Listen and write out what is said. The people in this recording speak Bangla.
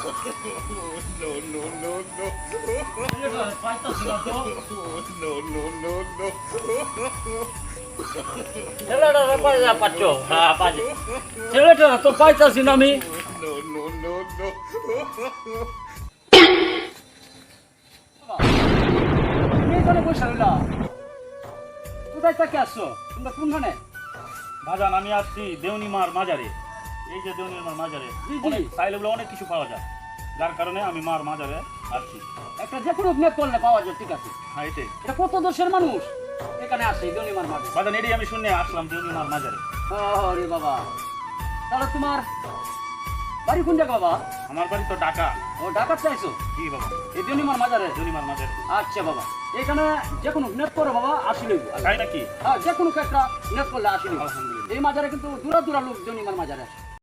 No, no, no, no. No, no, no, no. ছেলেটারা পাইয়া পাচ্ছ হ্যাঁ পাচ্ছি ছেলেটারা তো পাইতাছি না আমি No, no, no, no. তুমি এখানে বসে রইলা কোথায় থেকে আসছো তোমরা কোনখানে বাজান আমি আসছি দেওনিমার মাজারে। এই যে দেওনিমার মাজারে জি, জি। অনেক চাইলে বলে অনেক কিছু পাওয়া যায়, যার কারণে আমি মার মাজারে আসছি। একটা যে কোনো নিয়োগ করলে পাওয়া যায় ঠিক আছে হ্যাঁ এটাই এটা কত দেশের মানুষ এখানে আসে দনিমার মাঝে বাজান, এটাই আমি শুনে আসলাম দেওনিমার মাজারে। আরে বাবা তাহলে তোমার বাড়ি কোন জায়গা বাবা আমার বাড়ি তো ঢাকা। ও ঢাকা চাইছো কি বাবা? এই দনিমার মাজারে দেওনিমার মাজারে। আচ্ছা বাবা এখানে যে কোনো নেট করো বাবা আসিলেই তাই নাকি? হ্যাঁ যে কোনো একটা নেট করলে আসিলেই আলহামদুলিল্লাহ। এই মাজারে কিন্তু দূরা দূরা লোক দনিমার মাজারে আসে